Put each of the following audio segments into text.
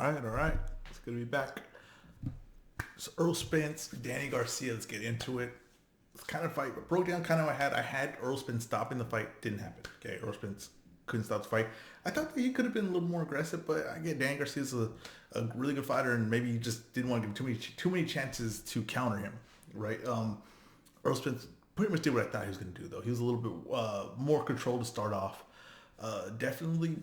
All right. It's good to be back. So Errol Spence, Danny Garcia. Let's get into it. It's kind of fight. Broke down kind of I had Errol Spence stopping the fight. Didn't happen. Okay, Errol Spence couldn't stop the fight. I thought that he could have been a little more aggressive, but I get Danny Garcia's a really good fighter, and maybe he just didn't want to give him too many chances to counter him. Right. Errol Spence pretty much did what I thought he was going to do, though. He was a little bit more controlled to start off. Definitely,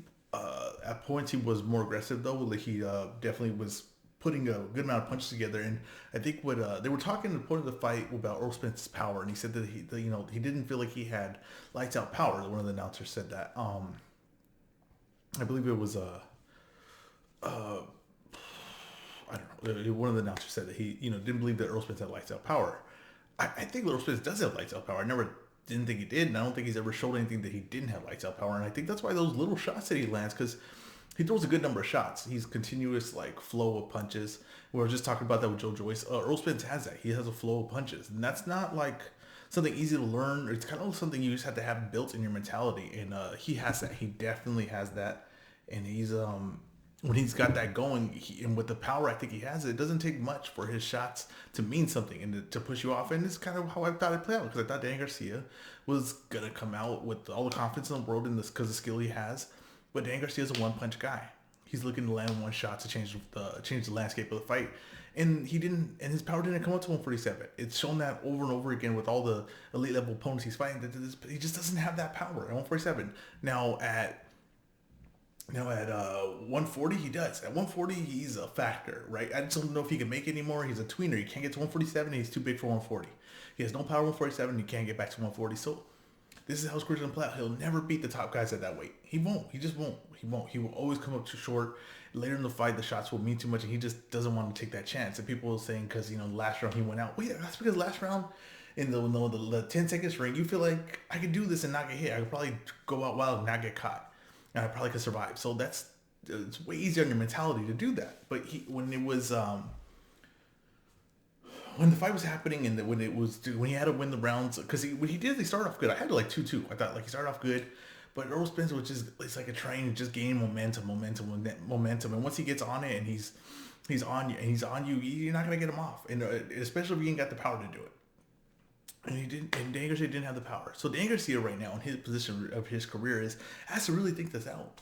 at points he was more aggressive though. Like he definitely was putting a good amount of punches together. And I think what they were talking at the point of the fight about Errol Spence's power, and he said that he didn't feel like he had lights out power. One of the announcers said that. I believe it was I don't know. One of the announcers said that he didn't believe that Errol Spence had lights out power. I think Errol Spence does have lights out power. I never didn't think he did, and I don't think he's ever showed anything that he didn't have lights out power. And I think that's why those little shots that he lands, because he throws a good number of shots. He's continuous like flow of punches. We were just talking about that with Joe Joyce. Errol Spence has that. He has a flow of punches, and that's not like something easy to learn. It's kind of something you just have to have built in your mentality, and he has that. He definitely has that, and he's when he's got that going, and with the power I think he has, it doesn't take much for his shots to mean something and to push you off. And it's kind of how I thought it played out, because I thought Danny Garcia was gonna come out with all the confidence in the world in this because of the skill he has. But Danny Garcia is a one punch guy. He's looking to land one shot to change the landscape of the fight, and he didn't. And his power didn't come up to 147. It's shown that over and over again with all the elite level opponents he's fighting. That he just doesn't have that power at 147. Now at 140 he does. At 140 he's a factor, right? I just don't know if he can make it anymore. He's a tweener. He can't get to 147. He's too big for 140. He has no power 147. He can't get back to 140. So this is how his career's gonna play out. He'll never beat the top guys at that weight. He won't. He just won't. He won't. He will always come up too short. Later in the fight, the shots will mean too much, and he just doesn't want to take that chance. And people are saying because last round he went out. Wait, that's because last round in the 10 seconds ring, you feel like I could do this and not get hit. I could probably go out wild and not get caught. And I probably could survive. So it's way easier on your mentality to do that. But when the fight was happening and when he had to win the rounds, because he started off good. I had to like 2-2. I thought like he started off good, but Errol Spence it's like a train, just gaining momentum. And once he gets on it and he's on you, you're not gonna get him off. And especially if you ain't got the power to do it. And Danny Garcia didn't have the power. So Danny Garcia right now in his position of his career has to really think this out.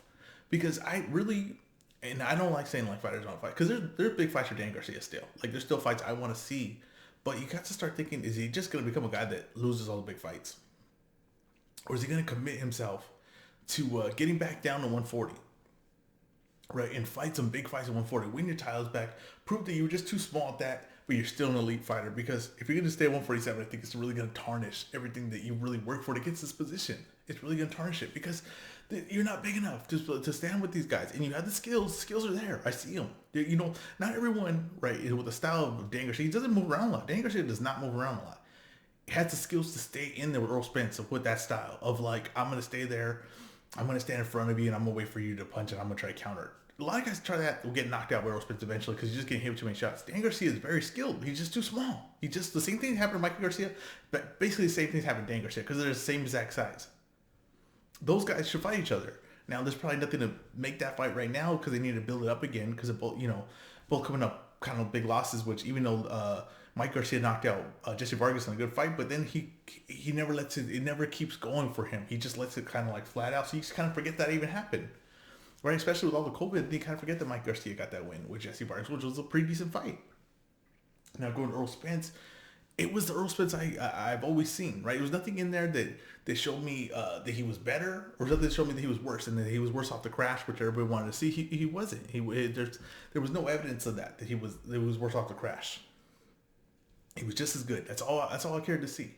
Because I don't like saying like fighters don't fight, because there are big fights for Danny Garcia still. Like there's still fights I want to see, but you got to start thinking: is he just going to become a guy that loses all the big fights, or is he going to commit himself to getting back down to 140, right, and fight some big fights at 140, win your titles back, prove that you were just too small at that, but you're still an elite fighter? Because if you're going to stay at 147, I think it's really going to tarnish everything that you really work for to get to this position. It's really going to tarnish it because you're not big enough to stand with these guys, and you have the skills. The skills are there. I see them. Not everyone, right, with the style of Danny Garcia, he doesn't move around a lot. Danny Garcia does not move around a lot. He has the skills to stay in there with Errol Spence with that style of like, I'm going to stay there, I'm going to stand in front of you, and I'm going to wait for you to punch, and I'm going to try to counter it. A lot of guys try that will get knocked out by Errol Spence eventually because he's just getting hit with too many shots. Danny Garcia is very skilled. He's just too small. The same thing happened to Mikey Garcia, but basically the same things happened to Danny Garcia because they're the same exact size. Those guys should fight each other. Now, there's probably nothing to make that fight right now because they need to build it up again because of both coming up kind of big losses. Which even though Mike Garcia knocked out Jesse Vargas in a good fight, but then he never lets it. It never keeps going for him. He just lets it kind of like flat out. So you just kind of forget that even happened. Right, especially with all the COVID, you kind of forget that Mike Garcia got that win with Jesse Vargas, which was a pretty decent fight. Now going to Errol Spence, it was the Errol Spence I've always seen. Right, there was nothing in there that showed me that he was better, or something that showed me that he was worse, and that he was worse off the crash, which everybody wanted to see. He wasn't. There was no evidence of that he was worse off the crash. He was just as good. That's all I cared to see.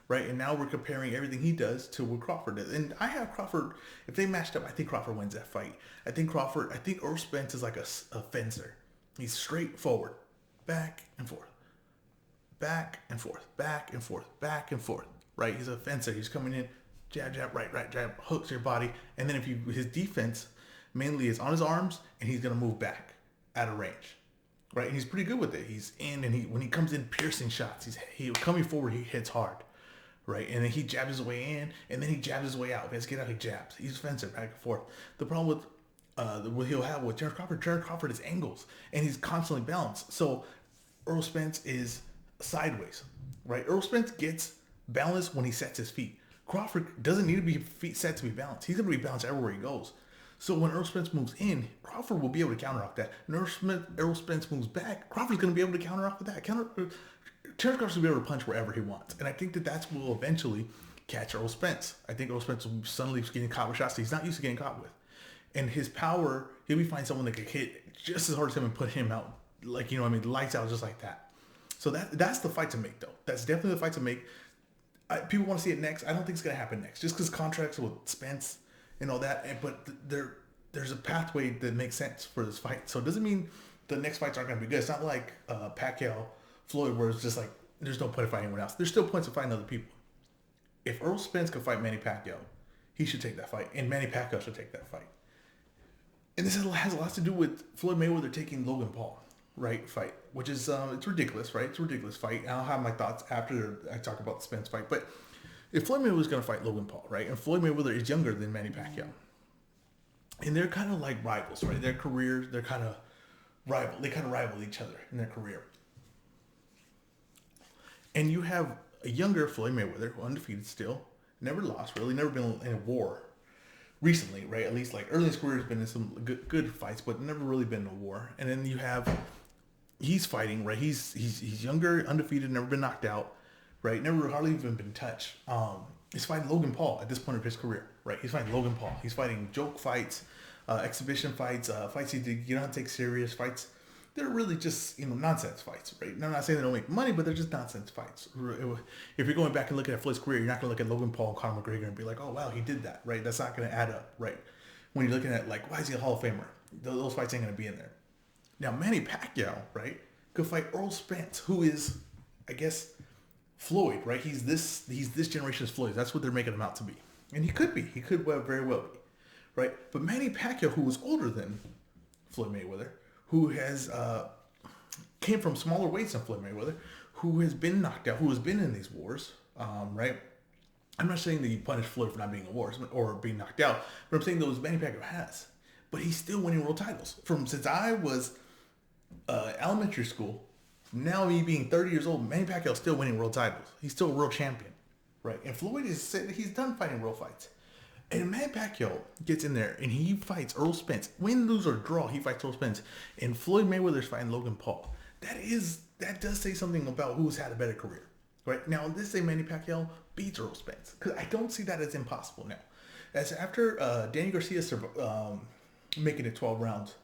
Right, and now we're comparing everything he does to what Crawford does. And I have Crawford, if they matched up, I think Crawford wins that fight. I think Errol Spence is like a fencer. He's straightforward, back and forth, back and forth, back and forth, back and forth. Right, he's a fencer. He's coming in, jab, jab, right, jab, hooks your body. And then his defense mainly is on his arms, and he's going to move back out of range. Right, and he's pretty good with it. He's in, and when he comes in piercing shots, he's coming forward, he hits hard. Right, and then he jabs his way in, and then he jabs his way out. If he has to get out, he jabs. He's a fencer, back and forth. The problem with what he'll have with Terrence Crawford. Terrence Crawford is angles, and he's constantly balanced. So Errol Spence is sideways, right? Errol Spence gets balanced when he sets his feet. Crawford doesn't need to be feet set to be balanced. He's going to be balanced everywhere he goes. So when Errol Spence moves in, Crawford will be able to counter that. And Errol Spence moves back, Crawford's going to be able to counter that. Terrence Crawford's going to be able to punch wherever he wants. And I think that's what will eventually catch Errol Spence. I think Errol Spence will suddenly be getting caught with shots that he's not used to getting caught with. And his power, he'll be finding someone that can hit just as hard as him and put him out. Like, lights out just like that. So that's the fight to make, though. That's definitely the fight to make. People want to see it next. I don't think it's going to happen next. Just because contracts with Spence and all that. But there's a pathway that makes sense for this fight. So it doesn't mean the next fights aren't going to be good. It's not like Pacquiao, Floyd, where it's just like, there's no point in fighting anyone else. There's still points of fighting other people. If Errol Spence could fight Manny Pacquiao, he should take that fight. And Manny Pacquiao should take that fight. And this has a lot to do with Floyd Mayweather taking Logan Paul, right, fight, which is, it's ridiculous, right? It's a ridiculous fight. I'll have my thoughts after I talk about the Spence fight. But if Floyd Mayweather was going to fight Logan Paul, right, and Floyd Mayweather is younger than Manny Pacquiao, and they're kind of like rivals, right? Their careers, they're kind of rival. They kind of rival each other in their career. And you have a younger Floyd Mayweather, who undefeated still, never lost, really, never been in a war recently, right? At least like early in his career has been in some good fights, but never really been in a war. And then you have, he's fighting, right? He's younger, undefeated, never been knocked out, right? Never hardly even been touched. He's fighting Logan Paul at this point of his career, right? He's fighting Logan Paul. He's fighting joke fights, exhibition fights, fights you don't take serious, fights. They're really just, nonsense fights, right? Now, I'm not saying they don't make money, but they're just nonsense fights. If you're going back and looking at Floyd's career, you're not going to look at Logan Paul and Conor McGregor and be like, oh, wow, he did that, right? That's not going to add up, right? When you're looking at, like, why is he a Hall of Famer? Those fights ain't going to be in there. Now, Manny Pacquiao, right, could fight Errol Spence, who is, I guess, Floyd, right? He's this generation's Floyd. That's what they're making him out to be. And he could be. He could very well be, right? But Manny Pacquiao, who was older than Floyd Mayweather, who has came from smaller weights than Floyd Mayweather, who has been knocked out, who has been in these wars, right? I'm not saying that you punish Floyd for not being in wars or being knocked out, but I'm saying those Manny Pacquiao has. But he's still winning world titles. Since I was elementary school, now me being 30 years old, Manny Pacquiao is still winning world titles. He's still a world champion, right? And Floyd he's done fighting world fights. And Manny Pacquiao gets in there and he fights Errol Spence. Win, lose, or draw, he fights Errol Spence. And Floyd Mayweather's fighting Logan Paul. That does say something about who's had a better career. Right? Now, this say Manny Pacquiao beats Errol Spence. Because I don't see that as impossible now. As after Danny Garcia making it 12 rounds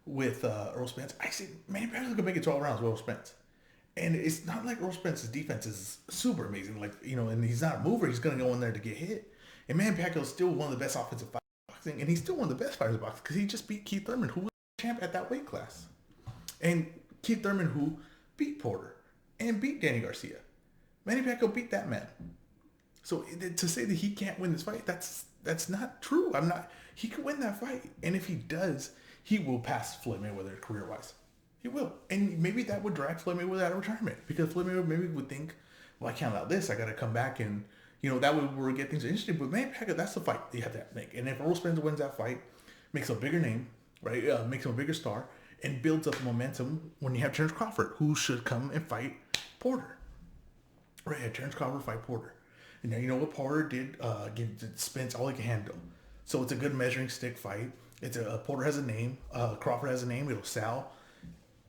with Errol Spence, I see Manny Pacquiao could make it 12 rounds with Errol Spence. And it's not like Errol Spence's defense is super amazing. Like, and he's not a mover. He's going to go in there to get hit. And Manny Pacquiao is still one of the best offensive fighters in boxing, and he's still one of the best fighters in boxing because he just beat Keith Thurman, who was champ at that weight class. And Keith Thurman, who beat Porter and beat Danny Garcia. Manny Pacquiao beat that man. So to say that he can't win this fight, that's not true. He could win that fight. And if he does, he will pass Floyd Mayweather career-wise. He will. And maybe that would drag Floyd Mayweather out of retirement because Floyd Mayweather maybe would think, well, I can't allow this. I got to come back and that would where we get things interesting. But Manny Pacquiao, that's the fight you have to make. And if Errol Spence wins that fight, makes a bigger name, right? Makes him a bigger star, and builds up momentum when you have Terrence Crawford, who should come and fight Porter. Right? Have Terrence Crawford fight Porter. And now you know what Porter did? Give Spence all he can handle. So it's a good measuring stick fight. Porter has a name. Crawford has a name. It'll sell.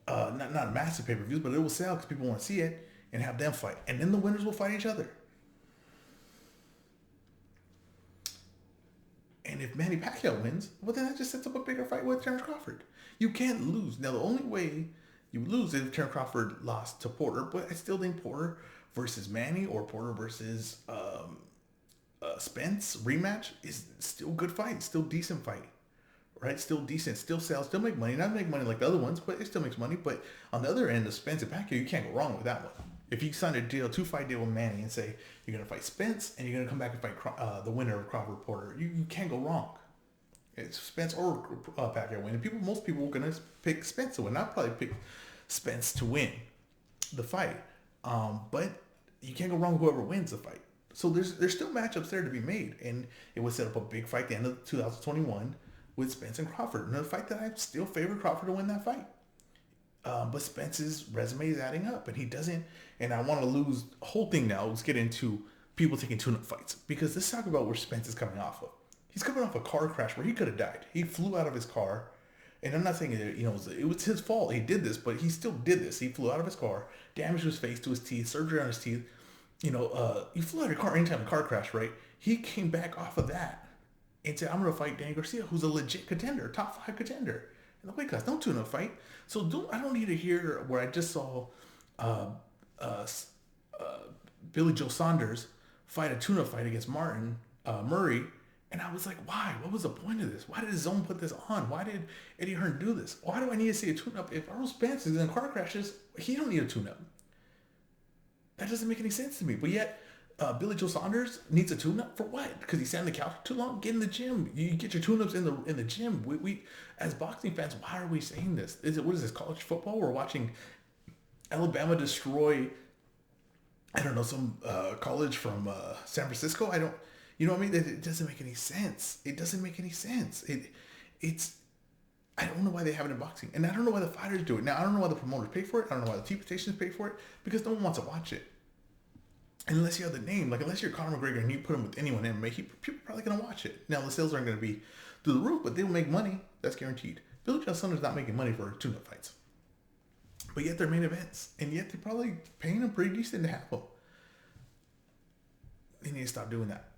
Not massive pay-per-views, but it will sell because people want to see it and have them fight. And then the winners will fight each other. And if Manny Pacquiao wins, well, then that just sets up a bigger fight with Terrence Crawford. You can't lose. Now, the only way you would lose is if Terrence Crawford lost to Porter, but I still think Porter versus Manny or Porter versus Spence rematch is still a good fight, still decent fight, right? Still decent, still sells, still make money. Not make money like the other ones, but it still makes money. But on the other end of Spence and Pacquiao, you can't go wrong with that one. If you sign a deal, 2-fight deal with Manny and say you're going to fight Spence and you're going to come back and fight the winner of Crawford Porter, you can't go wrong. It's Spence or Pacquiao win. And most people are going to pick Spence to win. I'd probably pick Spence to win the fight. But you can't go wrong with whoever wins the fight. So there's still matchups there to be made. And it would set up a big fight at the end of 2021 with Spence and Crawford. Another fight that I still favor Crawford to win that fight. But Spence's resume is adding up, and he doesn't. And I want to lose the whole thing now. Let's get into people taking tune-up fights, because let's talk about where Spence is coming off of. He's coming off a car crash where he could have died. He flew out of his car, and I'm not saying it was his fault. He did this, but he still did this. He flew out of his car, damaged his face to his teeth, surgery on his teeth. You flew out of your car anytime a car crash, right? He came back off of that and said, "I'm going to fight Danny Garcia, who's a legit contender, top 5 contender in the weight class. Don't tune-up fight." So I don't need to hear where I just saw Billy Joe Saunders fight a tune-up fight against Martin Murray, and I was like, why? What was the point of this? Why did Zone put this on? Why did Eddie Hearn do this? Why do I need to see a tune-up? If Errol Spence is in car crashes, he don't need a tune-up. That doesn't make any sense to me. But yet, Billy Joe Saunders needs a tune-up for what? Because he sat on the couch too long? Get in the gym. You get your tune-ups in the gym. We as boxing fans, why are we saying this? What is this, college football? We're watching Alabama destroy, I don't know, some college from San Francisco. You know what I mean? It doesn't make any sense. It doesn't make any sense. I don't know why they have it in boxing. And I don't know why the fighters do it. Now, I don't know why the promoters pay for it. I don't know why the TV stations pay for it, because no one wants to watch it. Unless you have the name, unless you're Conor McGregor and you put him with anyone in MMA, people are probably going to watch it. Now, the sales aren't going to be through the roof, but they'll make money. That's guaranteed. Billy Joe Saunders not making money for tune-up fights. But yet they're main events. And yet they're probably paying them pretty decent to have them. They need to stop doing that.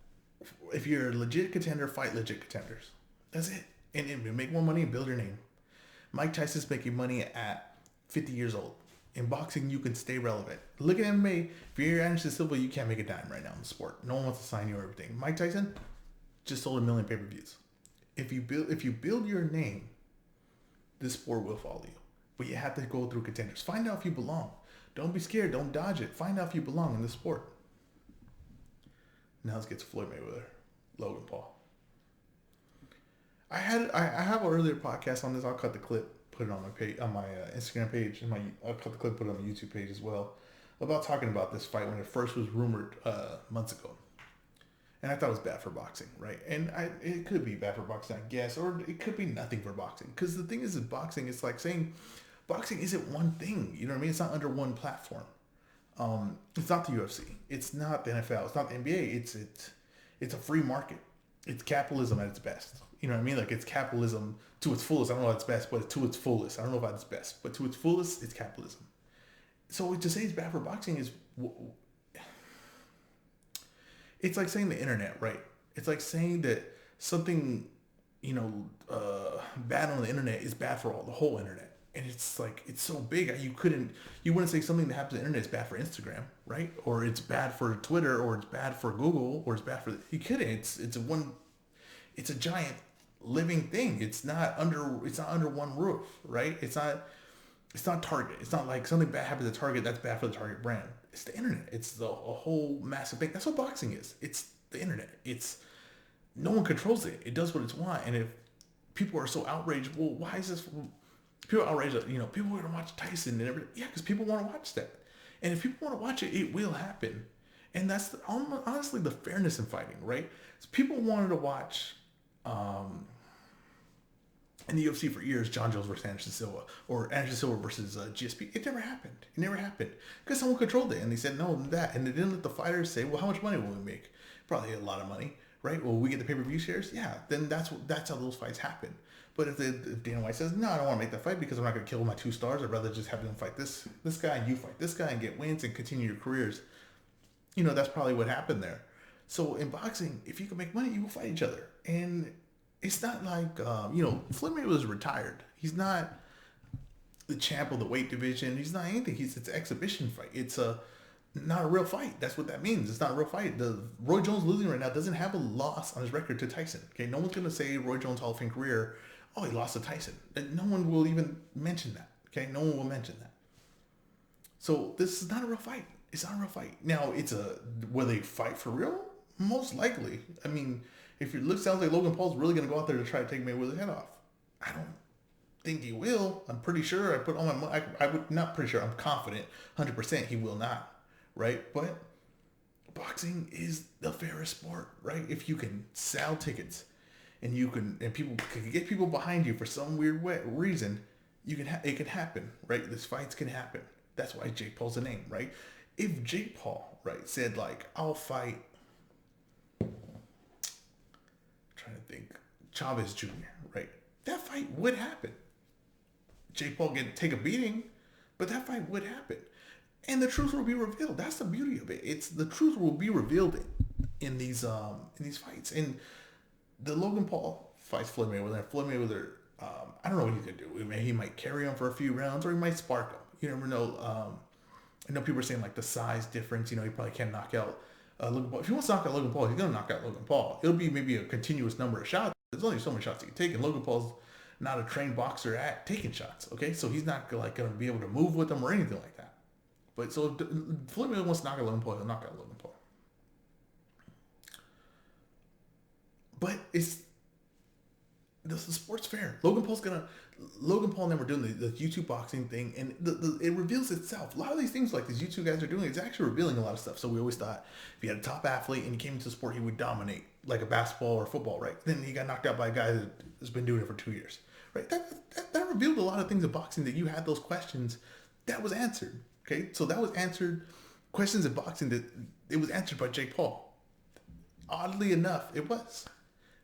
If you're a legit contender, fight legit contenders. That's it. And make more money and build your name. Mike Tyson's making money at 50 years old. In boxing, you can stay relevant. Look at MMA. If you're Anderson Silva, you can't make a dime right now in the sport. No one wants to sign you or everything. Mike Tyson just sold 1 million pay-per-views. If you build your name, this sport will follow you. But you have to go through contenders. Find out if you belong. Don't be scared. Don't dodge it. Find out if you belong in the sport. Now let's get to Floyd Mayweather, Logan Paul. I have an earlier podcast on this. I'll cut the clip, put it on my page, on my Instagram page, and I'll cut the clip, put it on the YouTube page as well, about talking about this fight when it first was rumored months ago. And I thought it was bad for boxing, right? And it could be bad for boxing, I guess, or it could be nothing for boxing. Because the thing is, in boxing, it's like saying boxing isn't one thing. You know what I mean? It's not under one platform. It's not the UFC. It's not the NFL. It's not the NBA. It's a free market. It's capitalism at its best. You know what I mean? Like, it's capitalism to its fullest. I don't know if it's best, but to its fullest. I don't know if it's best, but to its fullest, it's capitalism. So to say it's bad for boxing is, it's like saying the internet, right? It's like saying that something, bad on the internet is bad for the whole internet. And it's like, it's so big, you wouldn't say something that happens on the internet is bad for Instagram, right? Or it's bad for Twitter, or it's bad for Google, or it's bad for, you couldn't. It's a giant living thing. It's not under one roof, right? It's not Target. It's not like something bad happens at Target that's bad for the Target brand. It's the internet. It's a whole massive thing. That's what boxing is. It's the internet. No one controls it. It does what it's want. And if people are so outraged, well, why is this? People are outraged. People want to watch Tyson and everything. Yeah, because people want to watch that. And if people want to watch it, it will happen. And that's honestly the fairness in fighting, right? So people wanted to watch in the UFC for years, John Jones versus Anderson Silva, or Anderson Silva versus GSP. It never happened. Because someone controlled it, and they said no, that. And they didn't let the fighters say, well, how much money will we make? Probably a lot of money, right? Well, we get the pay-per-view shares? Yeah, then that's how those fights happen. But if Dana White says, no, I don't want to make that fight because I'm not going to kill my 2 stars, I'd rather just have them fight this guy and you fight this guy and get wins and continue your careers. That's probably what happened there. So in boxing, if you can make money, you will fight each other. And it's not like, Floyd Mayweather was retired. He's not the champ of the weight division. He's not anything. It's an exhibition fight. It's not a real fight. That's what that means. It's not a real fight. The Roy Jones losing right now doesn't have a loss on his record to Tyson. Okay, no one's going to say Roy Jones Hall of Fame career, oh, he lost to Tyson. No one will even mention that. Okay, no one will mention that. So this is not a real fight. It's not a real fight. Now, will they fight for real? Most likely. I mean, if it sounds like Logan Paul's really going to go out there to try to take Mayweather's head off. I don't think he will. I'm pretty sure. I put all my money. Not pretty sure. I'm confident, 100% he will not. Right? But boxing is the fairest sport, right? If you can sell tickets, and people can get people behind you for some weird reason, it can happen, right? This fights can happen. That's why Jake Paul's a name, right? If Jake Paul, right, said like, I'll fight, trying to think, Chavez Jr., right? That fight would happen. Jake Paul take a beating, but that fight would happen. And the truth will be revealed. That's the beauty of it. It's the truth will be revealed in these fights. And the Logan Paul fights Floyd Mayweather. Floyd Mayweather, I don't know what he's gonna do. I mean, he might carry on for a few rounds, or he might spark him. You never know. I know people are saying like the size difference. You know, he probably can't knock out Logan Paul. If he wants to knock out Logan Paul, he's gonna knock out Logan Paul. It'll be maybe a continuous number of shots. There's only so many shots he can take, and Logan Paul's not a trained boxer at taking shots. Okay, so he's not like gonna be able to move with them or anything like that. But so if Floyd Mayweather wants to knock out Logan Paul, he'll knock out Logan Paul. But the sport's fair. Logan Paul and them are doing the YouTube boxing thing, and it reveals itself. A lot of these things like these YouTube guys are doing, it's actually revealing a lot of stuff. So we always thought if you had a top athlete and he came into the sport, he would dominate like a basketball or football, right? Then he got knocked out by a guy that's been doing it for 2 years, right? That revealed a lot of things in boxing, that you had those questions that was answered. Okay, so that was answered. Questions in boxing that it was answered by Jake Paul. Oddly enough, it was.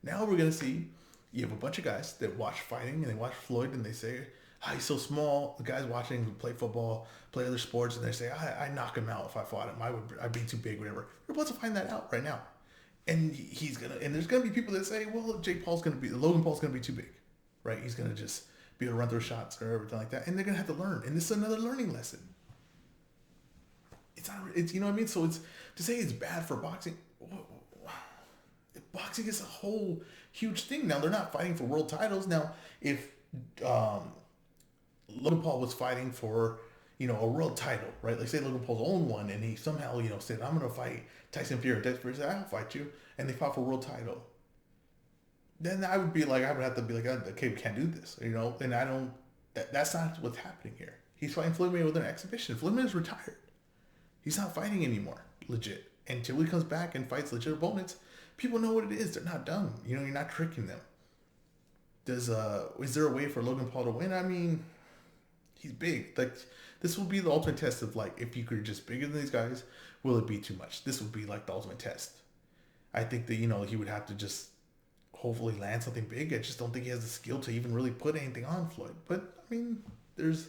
Now we're gonna see. You have a bunch of guys that watch fighting and they watch Floyd and they say, he's so small. The guys watching who play football, play other sports, and they say, I knock him out if I fought him. I'd be too big, whatever. We're about to find that out right now. And there's gonna be people that say, well, Logan Paul's gonna be too big, right? He's gonna just be able to run through shots or everything like that. And they're gonna have to learn. And this is another learning lesson. It's you know what I mean? So it's to say it's bad for boxing. Boxing is a whole huge thing. Now they're not fighting for world titles. Now if Logan Paul was fighting for a world title, right? Like say Logan Paul's own one, and he somehow said, I'm gonna fight Tyson Fury. Tyson Fury said, I'll fight you, and they fought for world title. Then I would have to be like, okay, we can't do this, And I don't. That's not what's happening here. He's fighting Floyd Mayweather with an exhibition. Floyd Mayweather's retired. He's not fighting anymore, legit. Until he comes back and fights legit opponents, people know what it is. They're not dumb. You're not tricking them. Is there a way for Logan Paul to win? I mean, he's big. Like this will be the ultimate test of like if you could just bigger than these guys, will it be too much? This would be like the ultimate test. I think that he would have to just hopefully land something big. I just don't think he has the skill to even really put anything on Floyd. But I mean, there's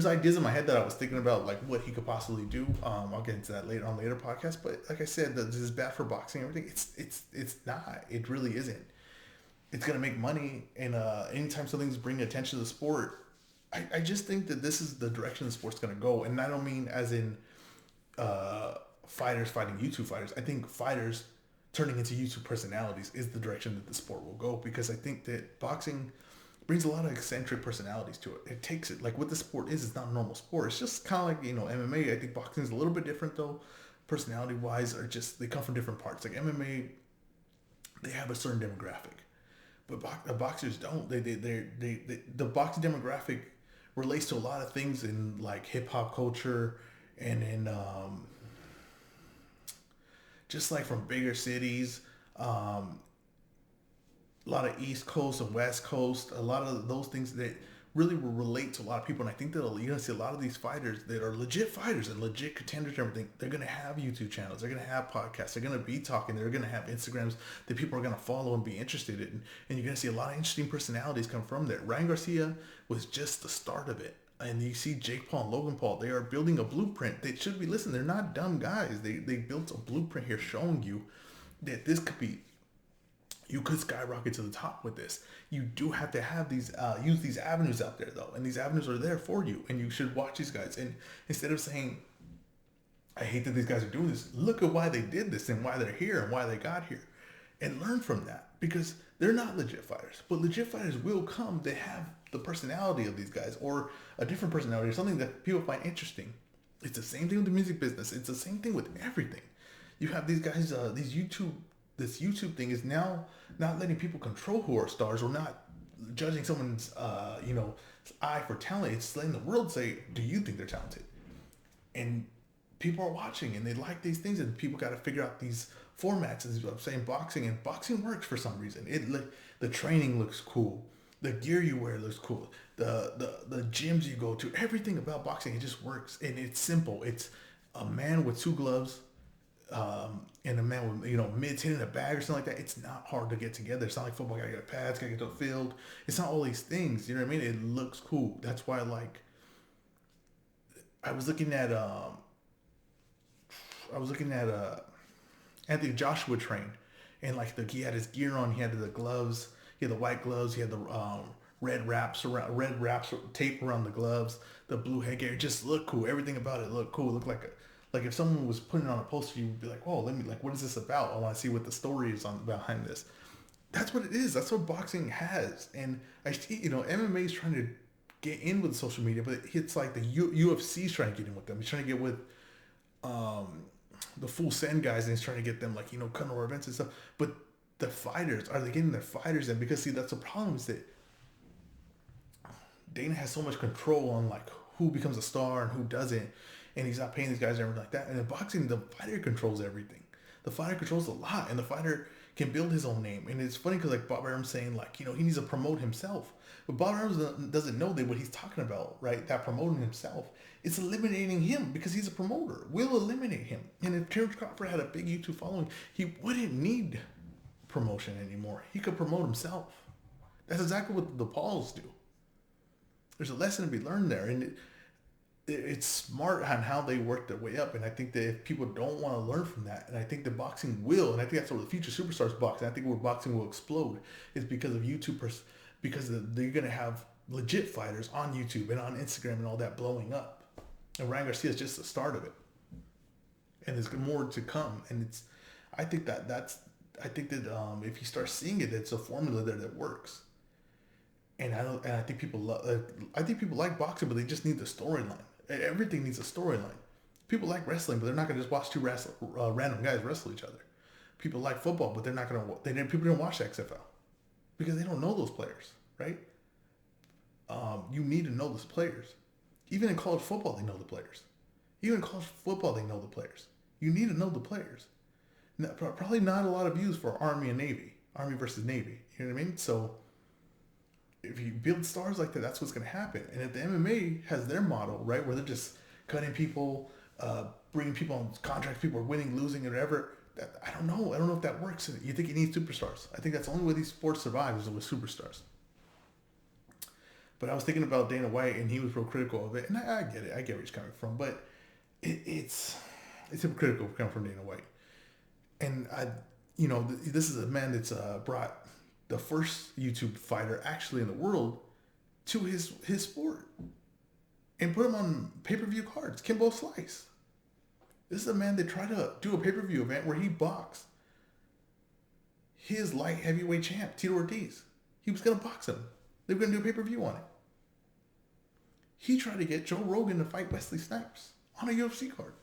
ideas in my head that I was thinking about, like what he could possibly do. I'll get into that later podcasts. But like I said, this is bad for boxing and everything. It's not. It really isn't. It's gonna make money, and anytime something's bringing attention to the sport, I just think that this is the direction the sport's gonna go. And I don't mean as in fighters fighting YouTube fighters. I think fighters turning into YouTube personalities is the direction that the sport will go, because I think that boxing brings a lot of eccentric personalities to it. It takes it, like what the sport is, it's not a normal sport. It's just kind of like, MMA. I think boxing is a little bit different though, personality wise, or just, they come from different parts. Like MMA, they have a certain demographic, but boxers don't. The boxing demographic relates to a lot of things in like hip hop culture and in, just like from bigger cities, a lot of East Coast and West Coast, a lot of those things that really will relate to a lot of people. And I think that you're going to see a lot of these fighters that are legit fighters and legit contenders and everything. They're going to have YouTube channels. They're going to have podcasts. They're going to be talking. They're going to have Instagrams that people are going to follow and be interested in. And you're going to see a lot of interesting personalities come from there. Ryan Garcia was just the start of it. And you see Jake Paul and Logan Paul, they are building a blueprint. They should be, listen, they're not dumb guys. They built a blueprint here showing you that this could be, you could skyrocket to the top with this. You do have to have these, use these avenues out there though. And these avenues are there for you. And you should watch these guys. And instead of saying, I hate that these guys are doing this, look at why they did this and why they're here and why they got here. And learn from that, because they're not legit fighters. But legit fighters will come. They have the personality of these guys, or a different personality, or something that people find interesting. It's the same thing with the music business. It's the same thing with everything. You have these guys, this YouTube thing is now not letting people control who are stars, or not judging someone's, eye for talent. It's letting the world say, do you think they're talented? And people are watching and they like these things, and people got to figure out these formats. Is what I'm saying. Boxing works for some reason. The training looks cool. The gear you wear looks cool. The gyms you go to, everything about boxing, it just works, and it's simple. It's a man with two gloves, and a man with mitts hitting a bag or something like that. It's not hard to get together. It's not like football. Gotta get a pads, gotta get to the field. It's not all these things. You know what I mean? It looks cool. That's why I was looking at Anthony Joshua train, and he had his gear on. He had the gloves. He had the white gloves. He had the red wraps tape around the gloves. The blue headgear. It just looked cool. Everything about it looked cool. It looked like if someone was putting it on a poster, you would be like, "Whoa, what is this about? I want to see what the story is on behind this." That's what it is. That's what boxing has. And I see, MMA is trying to get in with social media, but it's like the UFC is trying to get in with them. He's trying to get with the Full Send guys, and he's trying to get them come to our events and stuff. But the fighters, are they getting their fighters in? Because see, that's the problem, is that Dana has so much control on who becomes a star and who doesn't, and he's not paying these guys and everything like that. And in boxing, the fighter controls everything. The fighter controls a lot, and the fighter can build his own name. And it's funny because Bob Arum's saying he needs to promote himself, but Bob Arum doesn't know that what he's talking about, right? That promoting himself, it's eliminating him, because he's a promoter. We'll eliminate him. And if Terrence Crawford had a big YouTube following, he wouldn't need promotion anymore. He could promote himself. That's exactly what the Pauls do. There's a lesson to be learned there, and it's smart on how they work their way up. And I think that if people don't want to learn from that, and I think the boxing will, and I think that's where the future superstars boxing, I think where boxing will explode is because of YouTube, because they're going to have legit fighters on YouTube and on Instagram and all that blowing up. And Ryan Garcia is just the start of it, and there's more to come. And I think that if you start seeing it, it's a formula there that works. And I think people like boxing, but they just need the storyline. Everything needs a storyline. People like wrestling, but they're not going to just watch two random guys wrestle each other. People like football, but they're not going to. People don't watch XFL because they don't know those players, right? You need to know those players. Even in college football, they know the players. Even in college football, they know the players. You need to know the players. Now, probably not a lot of views for Army and Navy, Army versus Navy. You know what I mean? So if you build stars like that, that's what's going to happen. And if the MMA has their model, right, where they're just cutting people, bringing people on contracts, people are winning, losing, or whatever, I don't know. I don't know if that works. You think you need superstars. I think that's the only way these sports survive is with superstars. But I was thinking about Dana White, and he was real critical of it. And I get it. I get where he's coming from. But it's hypocritical coming from Dana White. And this is a man that's brought the first YouTube fighter actually in the world to his sport and put him on pay-per-view cards. Kimbo Slice. This is a man that tried to do a pay-per-view event where he boxed his light heavyweight champ, Tito Ortiz. He was going to box him. They were going to do a pay-per-view on it. He tried to get Joe Rogan to fight Wesley Snipes on a UFC card.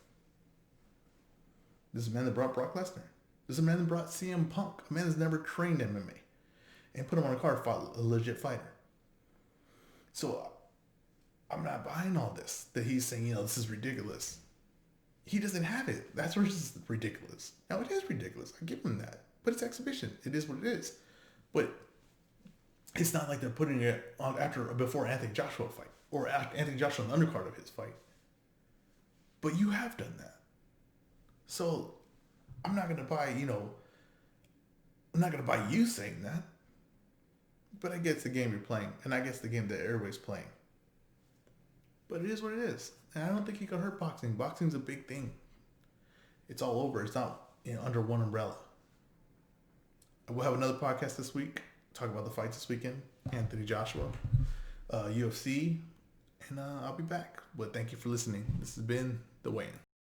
This is a man that brought Brock Lesnar. This is a man that brought CM Punk, a man that's never trained MMA, and put him on a card, fought a legit fighter. So I'm not buying all this, that he's saying, this is ridiculous. He doesn't have it. That's where it's ridiculous. Now, it is ridiculous. I give him that. But it's exhibition. It is what it is. But it's not like they're putting it on before Anthony Joshua fight, or Anthony Joshua on the undercard of his fight. But you have done that. So I'm not going to buy, I'm not going to buy you saying that. But I guess the game you're playing, and I guess the game that everybody's playing. But it is what it is. And I don't think he can hurt boxing. Boxing's a big thing. It's all over. It's not under one umbrella. We'll have another podcast this week. Talk about the fights this weekend. Anthony Joshua, UFC. And I'll be back. But thank you for listening. This has been The Weigh-In.